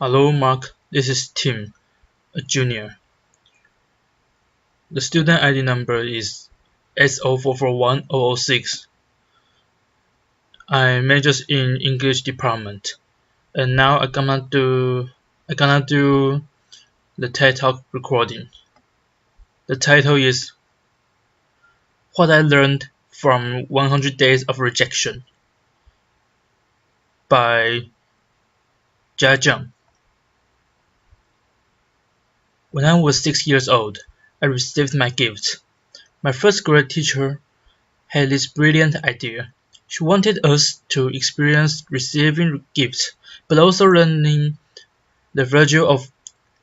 Hello, Mark. This is Tim, a junior. The student ID number is S04410006. I majors in English department, and now I gonna do the TED Talk recording. The title is What I Learned from 100 Days of Rejection by Jiang. When I was 6 years old, I received my gift. My first grade teacher had this brilliant idea. She wanted us to experience receiving gifts, but also learning the virtue of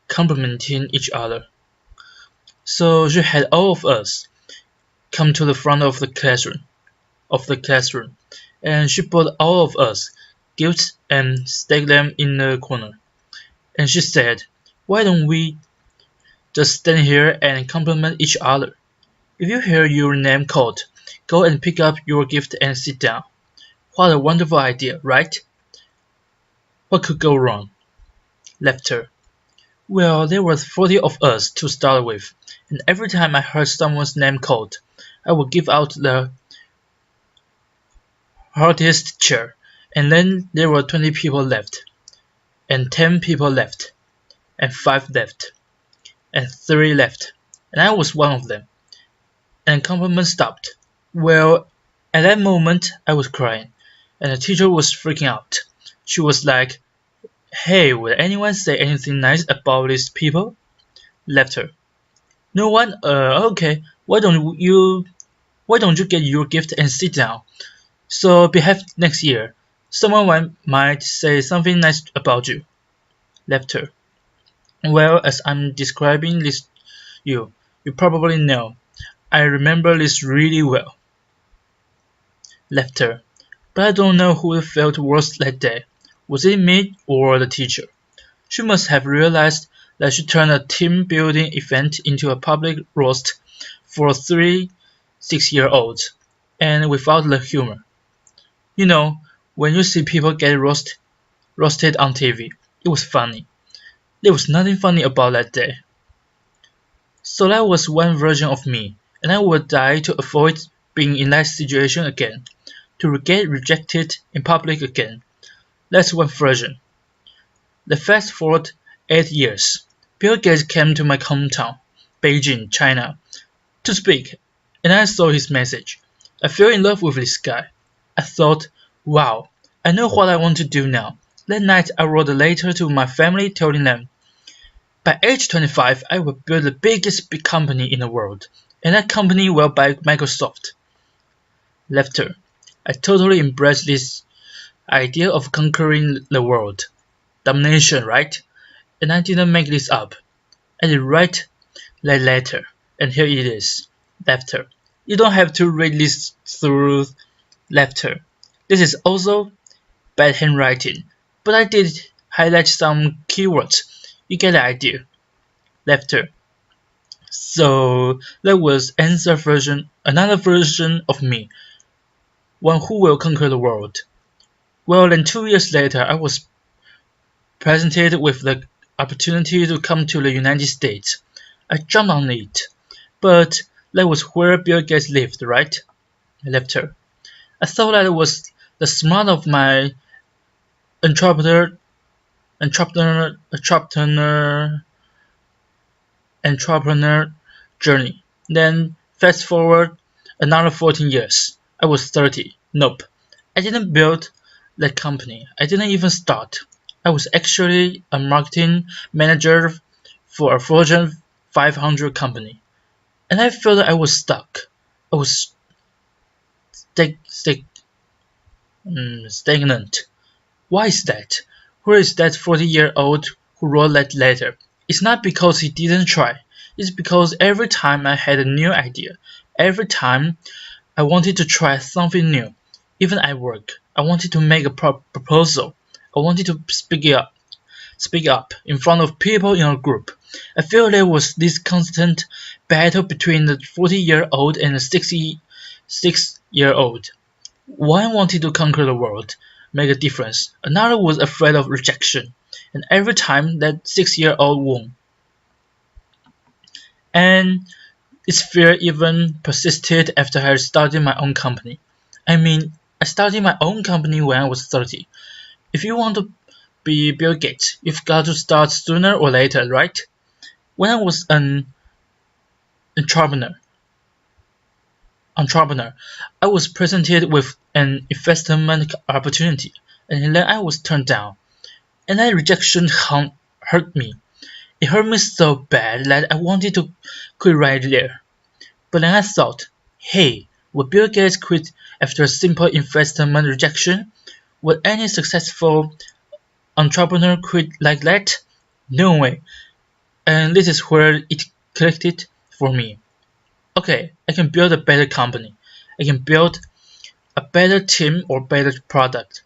complimenting each other. So she had all of us come to the front of the classroom, and she brought all of us gifts and stacked them in the corner. And she said, "Why don't we just stand here and compliment each other? If you hear your name called, go and pick up your gift and sit down." What a wonderful idea, right? What could go wrong? Laughter. Well, there were 40 of us to start with, and every time I heard someone's name called, I would give out the heartiest cheer, and then there were 20 people left, and 10 people left, and 5 left, and 3 left, and I was one of them. And compliments stopped. Well, at that moment I was crying, and the teacher was freaking out. She was like, "Hey, will anyone say anything nice about these people?" Laughter. No one? Okay. Why don't you get your gift and sit down? So behave next year. Someone might say something nice about you. Laughter. Well, as I'm describing this, you probably know. I remember this really well. Laughter. But I don't know who felt worse that day. Was it me or the teacher? She must have realized that she turned a team-building event into a public roast for 3 6-year-olds, and without the humor. You know, when you see people get roasted on TV, it was funny. There was nothing funny about that day. So that was one version of me, and I would die to avoid being in that situation again, to get rejected in public again. That's one version. The fast forward 8 years. Bill Gates came to my hometown, Beijing, China, to speak, and I saw his message. I fell in love with this guy. I thought, wow, I know what I want to do now. That night I wrote a letter to my family telling them, by age 25 I will build the biggest big company in the world, and that company will buy Microsoft. Laughter. I totally embraced this idea of conquering the world. Domination, right? And I didn't make this up. I did write that letter, and here it is. Laughter. You don't have to read this through. Laughter. This is also bad handwriting, but I did highlight some keywords. You get the idea. Laughter. So that was another version of me, one who will conquer the world. Well, then 2 years later, I was presented with the opportunity to come to the United States. I jumped on it, but that was where Bill Gates lived, right? Laughter. I thought that was the smart of my entrepreneur journey. Then fast forward another 14 years. I was 30. Nope. I didn't build that company. I didn't even start. I was actually a marketing manager for a Fortune 500 company. And I felt that I was stuck. I was stagnant. Why is that? Where is that 40-year-old who wrote that letter? It's not because he didn't try. It's because every time I had a new idea, every time I wanted to try something new, even at work, I wanted to make a proposal. I wanted to speak up in front of people in a group. I feel there was this constant battle between the 40-year-old and the 66-year-old. One wanted to conquer the world, make a difference. Another was afraid of rejection. and every time that 6-year-old won. And its fear even persisted after I started my own company. I mean, I started my own company when I was 30. If you want to be Bill Gates, you've got to start sooner or later, right? When I was an entrepreneur, I was presented with an investment opportunity, and then I was turned down. And that rejection hurt me. It hurt me so bad that I wanted to quit right there. But then I thought, hey, would Bill Gates quit after a simple investment rejection? Would any successful entrepreneur quit like that? No way. And this is where it clicked for me. Okay, I can build a better company. I can build a better team or better product.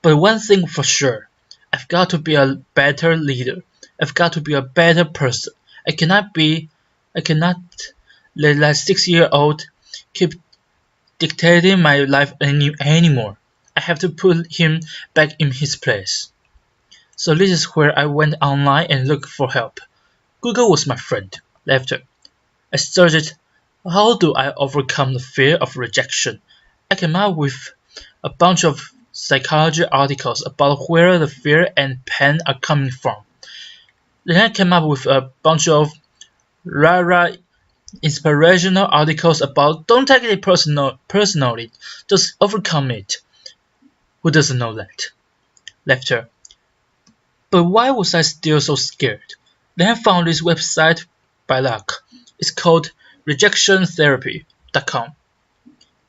But one thing for sure, I've got to be a better leader. I've got to be a better person. I cannot let that 6-year-old keep dictating my life anymore. I have to put him back in his place. So this is where I went online and looked for help. Google was my friend. Laughter. I searched, how do I overcome the fear of rejection? I came up with a bunch of psychology articles about where the fear and pain are coming from. Then I came up with a bunch of rah-rah inspirational articles about don't take it personally, just overcome it. Who doesn't know that? Laughter. But why was I still so scared? Then I found this website by luck. It's called rejectiontherapy.com.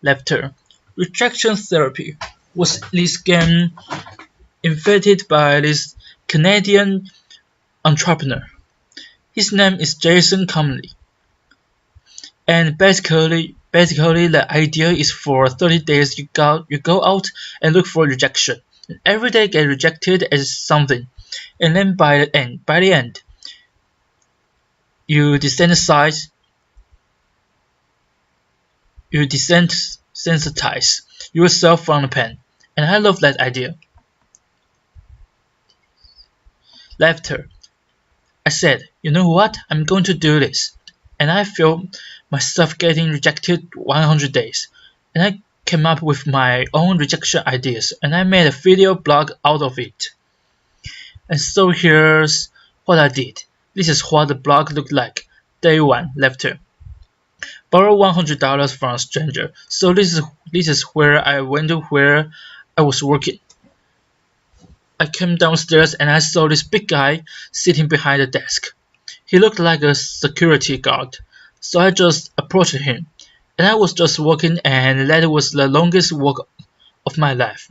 Laughter. Rejection therapy was this game invented by this Canadian entrepreneur. His name is Jason Comley. And basically the idea is for 30 days you go out and look for rejection. And every day get rejected as something. And then by the end, you desensitize yourself from the pain. And I love that idea. Laughter. I said, you know what? I'm going to do this. And I feel myself getting rejected 100 days. And I came up with my own rejection ideas and I made a video blog out of it. And so here's what I did. This is what the blog looked like. Day 1. Laughter. Borrow $100 from a stranger. So this is where I went to where I was working. I came downstairs and I saw this big guy sitting behind the desk. He looked like a security guard, so I just approached him. And I was just walking and that was the longest walk of my life.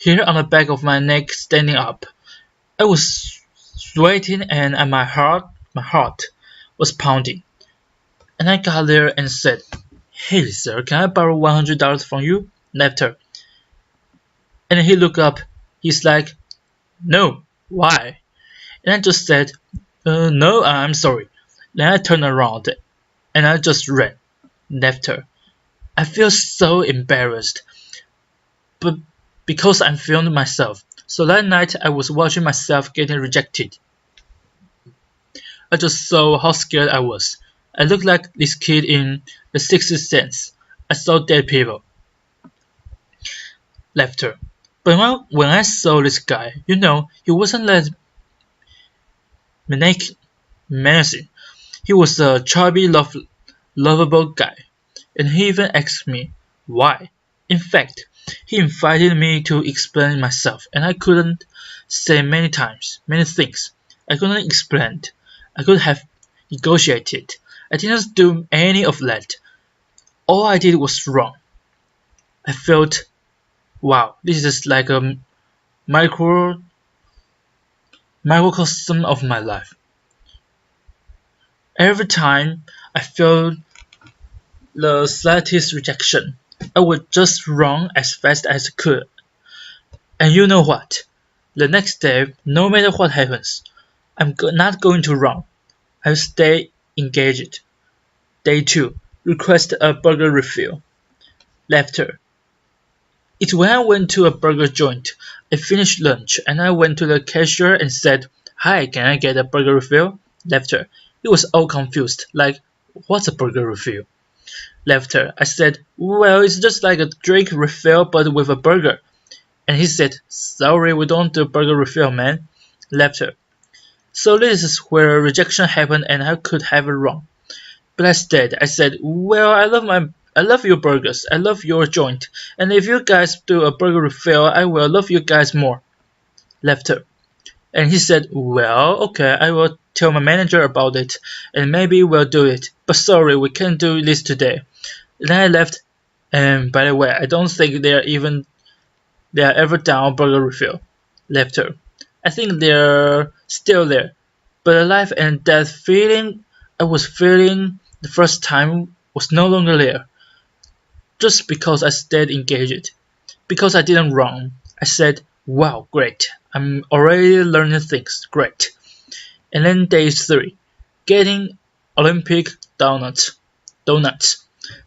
Hair on the back of my neck standing up. I was sweating and my heart was pounding. And I got there and said, hey sir, can I borrow $100 from you? Laughter. And he looked up. He's like, no, why? And I just said, no, I'm sorry. Then I turned around and I just ran. Laughter. I feel so embarrassed, but because I filmed myself. So that night I was watching myself getting rejected. I just saw how scared I was. I looked like this kid in The Sixth Sense. I saw dead people. Laughter. But when I saw this guy, he wasn't that menacing. He was a chubby, lovable guy. And he even asked me why. In fact, he invited me to explain myself, and I couldn't say many things. I couldn't explain. I could have negotiated. I didn't do any of that. All I did was wrong. I felt, wow, this is like a microcosm of my life. Every time I felt the slightest rejection, I would just run as fast as I could. And you know what? The next day, no matter what happens, I'm not going to run. I'll stay engaged. Day 2. Request a burger refill. Laughter. It's when I went to a burger joint I finished lunch and I went to the cashier and said, "Hi, can I get a burger refill?" Laughter. He was all confused, like, "What's a burger refill?" Laughter. I said, "Well, it's just like a drink refill but with a burger." And he said, "Sorry, we don't do burger refill, man." Laughter. So this is where rejection happened and I could have it wrong. But I said, "Well, I love your burgers. I love your joint. And if you guys do a burger refill, I will love you guys more." Laughter. And he said, "Well, okay, I will tell my manager about it, and maybe we'll do it. But sorry, we can't do this today." Then I left, and by the way, I don't think they are ever down burger refill. Laughter. I think they're still there, but the life and death feeling I was feeling the first time was no longer there. Just because I stayed engaged, because I didn't run, I said, "Wow, great! I'm already learning things. Great." And then day 3, getting Olympic donuts.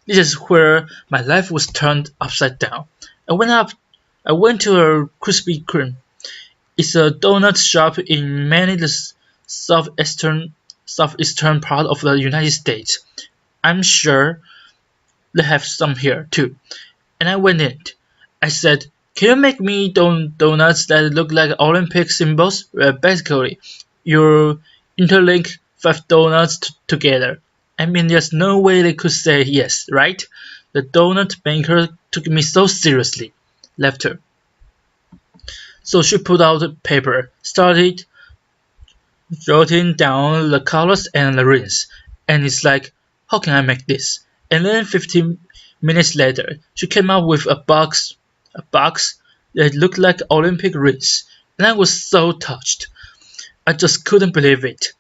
This is where my life was turned upside down. I went to a Krispy Kreme. It's a donut shop in many the southeastern part of the United States. I'm sure they have some here too. And I went in. I said, "Can you make me donuts that look like Olympic symbols?" Basically, you interlink 5 donuts together. I mean, there's no way they could say yes, right? The donut maker took me so seriously. Laughter. So she put out the paper, started jotting down the colors and the rings, and it's like, how can I make this? And then 15 minutes later, she came up with a box that looked like Olympic rings, and I was so touched. I just couldn't believe it.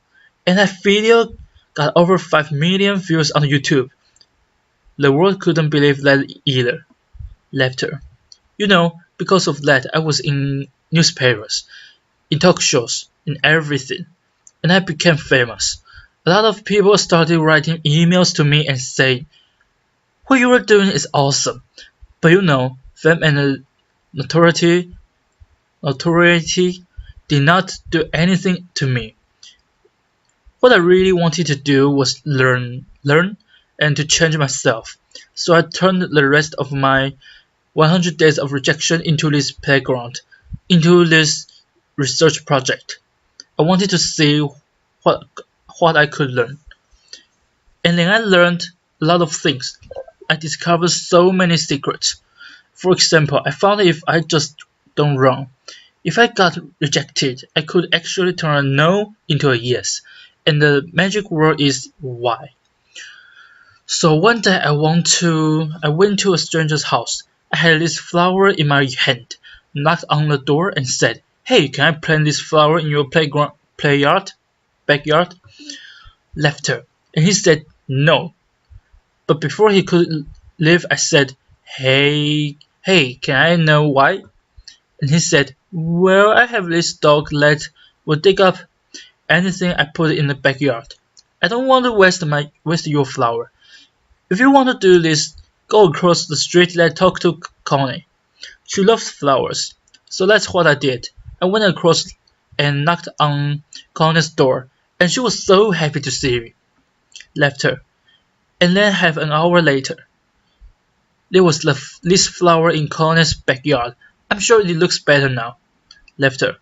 And that video got over 5 million views on YouTube. The world couldn't believe that either. Laughter. Because of that, I was in newspapers, in talk shows, in everything, and I became famous. A lot of people started writing emails to me and saying, "What you are doing is awesome." But fame and notoriety did not do anything to me. What I really wanted to do was learn, and to change myself. So I turned the rest of my 100 days of rejection into this playground, into this research project. I wanted to see what I could learn. And then I learned a lot of things. I discovered so many secrets. For example, I found if I just don't run, if I got rejected, I could actually turn a no into a yes. And the magic word is why. So one day I went to a stranger's house. I had this flower in my hand, knocked on the door and said, "Hey, can I plant this flower in your backyard?" Laughter. And he said no. But before he could leave, I said, Hey, can I know why?" And he said, "Well, I have this dog that will dig up anything I put in the backyard. I don't want to waste your flower. If you want to do this, go across the street and talk to Connie. She loves flowers." So that's what I did. I went across and knocked on Connie's door, and she was so happy to see me. Laughter. And then half an hour later, there was this flower in Connie's backyard. I'm sure it looks better now. Laughter.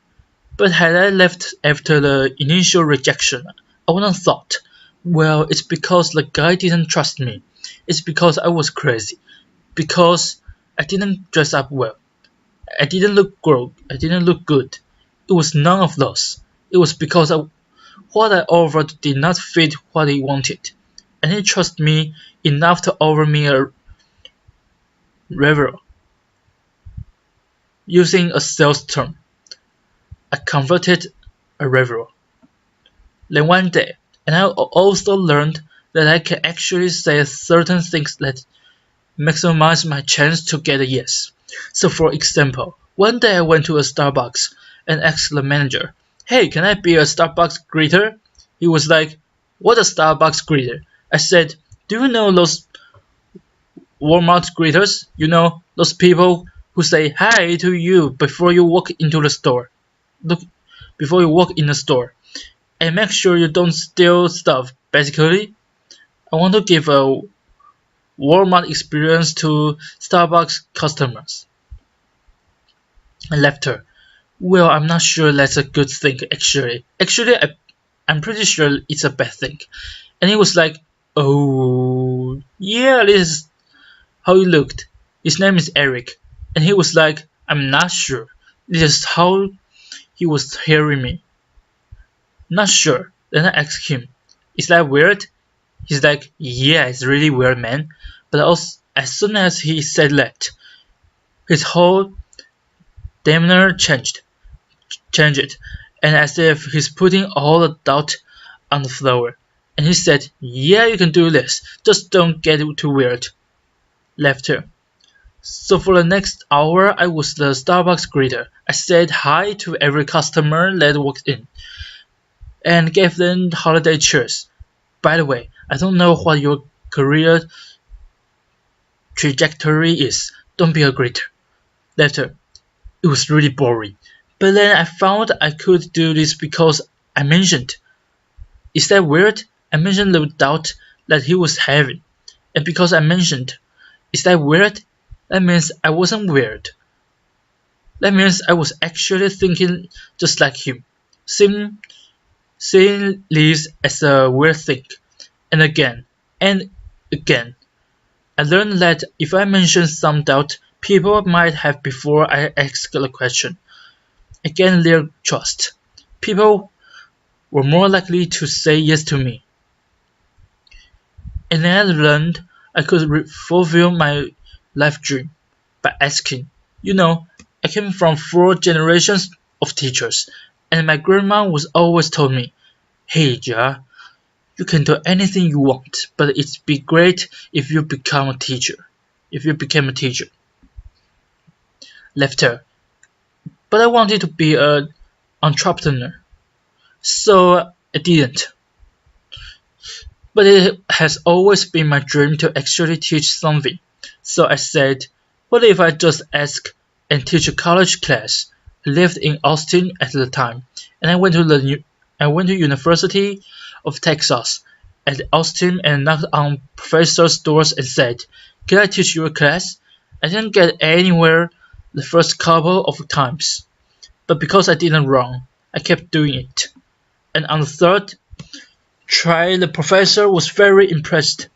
But had I left after the initial rejection, I wouldn't thought, well, it's because the guy didn't trust me. It's because I was crazy. Because I didn't dress up well. I didn't look good. It was none of those. It was because what I offered did not fit what he wanted. And he trusted me enough to offer me a referral. Using a sales term, I converted a referral. Then one day, and I also learned that I can actually say certain things that maximize my chance to get a yes. So for example, one day I went to a Starbucks and asked the manager, "Hey, can I be a Starbucks greeter?" He was like, "What a Starbucks greeter?" I said, "Do you know those Walmart greeters? Those people who say hi to you before you walk into the store. Look, before you walk in the store, and make sure you don't steal stuff. Basically, I want to give a Walmart experience to Starbucks customers. I left her. Well, I'm not sure that's a good thing actually. I'm pretty sure it's a bad thing. And he was like, oh, yeah, this is how he looked. His name is Eric. And he was like, I'm not sure. This is how he was hearing me. Not sure. Then I asked him, is that weird? He's like, yeah, it's really weird, man. But also, as soon as he said that, his whole demeanor changed, and as if he's putting all the doubt on the floor. And he said, yeah, you can do this, just don't get too weird. Left her. So for the next hour, I was the Starbucks greeter. I said hi to every customer that walked in, and gave them holiday cheers. By the way, I don't know what your career trajectory is. Don't be a greeter. Left her. It was really boring. But then I found I could do this because I mentioned. Is that weird? I mentioned the doubt that he was having. And because I mentioned, is that weird? That means I wasn't weird. That means I was actually thinking just like him. Seeing this as a weird thing. And again, I learned that if I mention some doubt people might have before I ask the question, I gained their trust. People were more likely to say yes to me. And then I learned I could fulfill my life dream by asking. You know, I came from 4 generations of teachers, and my grandma was always told me, hey Jia, you can do anything you want, but it'd be great if you become a teacher. If you became a teacher. Left her. But I wanted to be an entrepreneur, so I didn't. But it has always been my dream to actually teach something. So I said, what if I just ask and teach a college class? I lived in Austin at the time, and I went to University of Texas at Austin and knocked on professors' doors and said, can I teach you a class? I didn't get anywhere the first couple of times, but because I didn't run, I kept doing it. And on the third try, the professor was very impressed.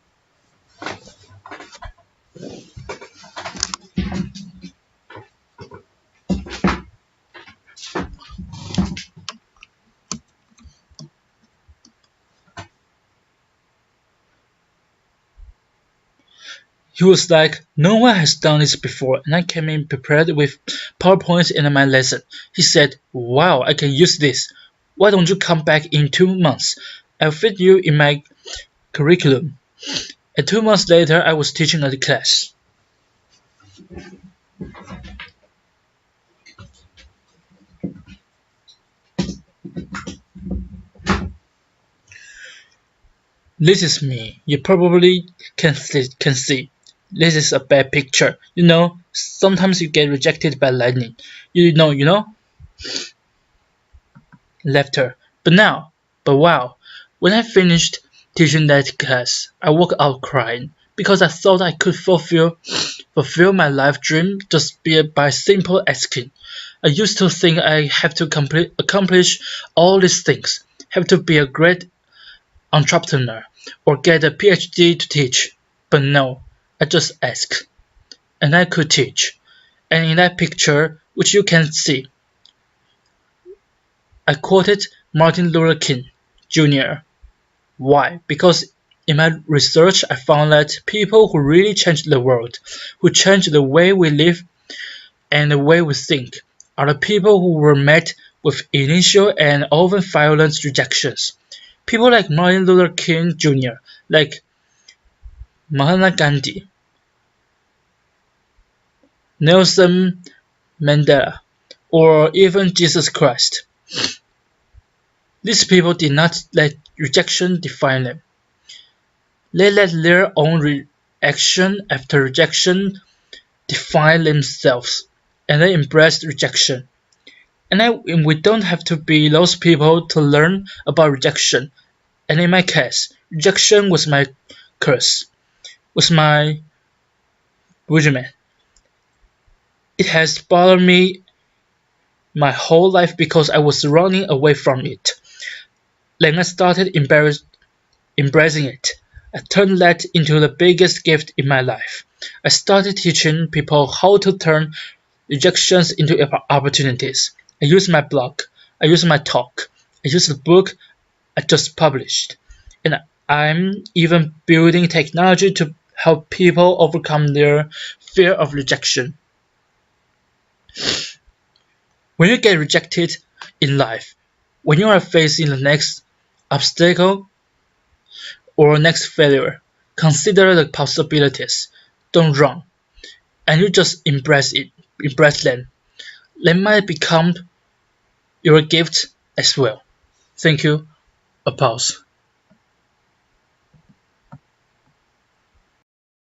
He was like, no one has done this before, and I came in prepared with PowerPoint in my lesson. He said, wow, I can use this. Why don't you come back in 2 months? I'll fit you in my curriculum. And 2 months later, I was teaching a class. This is me. You probably can see. This is a bad picture. You know, sometimes you get rejected by lightning. You know? Left her. But wow, when I finished teaching that class, I walked out crying because I thought I could fulfill my life dream just by simple asking. I used to think I have to accomplish all these things, have to be a great entrepreneur, or get a PhD to teach. But no, I just asked, and I could teach. And in that picture, which you can see, I quoted Martin Luther King, Jr. Why? Because in my research, I found that people who really changed the world, who changed the way we live and the way we think, are the people who were met with initial and often violent rejections. People like Martin Luther King Jr., like Mahatma Gandhi, Nelson Mandela, or even Jesus Christ. These people did not let rejection define them. They let their own reaction after rejection define themselves. and I embraced rejection. And we don't have to be those people to learn about rejection. And in my case, rejection was my curse, was my regimen. It has bothered me my whole life because I was running away from it. Then I started embracing it. I turned that into the biggest gift in my life. I started teaching people how to turn rejections into opportunities. I use my blog. I use my talk. I use the book I just published. And I'm even building technology to help people overcome their fear of rejection. When you get rejected in life, when you are facing the next obstacle or next failure, consider the possibilities. Don't run. And you just embrace it. Embrace them. They might become your gift as well. Thank you. A pause.